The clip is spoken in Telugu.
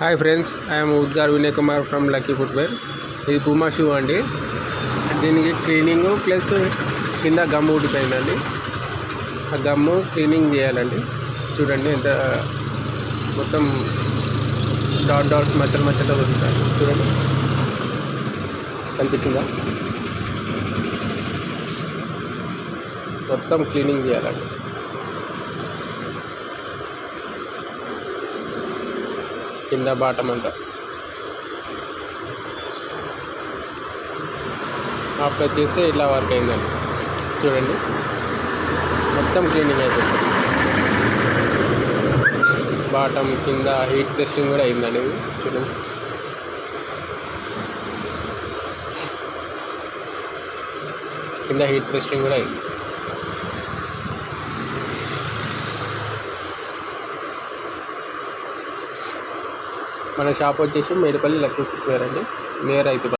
Hi friends, I'm Udgar Vinay Kumar from lucky footwear. ఇది పూమా షూ అండి. దీనికి క్లీనింగ్ ప్లస్ కింద గమ్ ఊడిపోయిందండి. ఆ గమ్ము క్లీనింగ్ చేయాలండి. చూడండి ఎంత మొత్తం డాట్స్ మచ్చలు వస్తాయి. చూడండి, కనిపిస్తుందా? మొత్తం క్లీనింగ్ చేయాలండి. కింద బాటం అంతా అప్లై చేస్తే ఇట్లా వర్క్ అయిందండి. చూడండి, మొత్తం క్లీనింగ్ అయిపోయింది. బాటం కింద హీట్ టెస్టింగ్ కూడా అయిందండి. ఇది చూడండి, కింద హీట్ టెస్టింగ్ కూడా అయింది. మన షాప్ వచ్చేసి మేడిపల్లి లక్కీ ఫుట్వేర్ అండి, నియర్ రైతు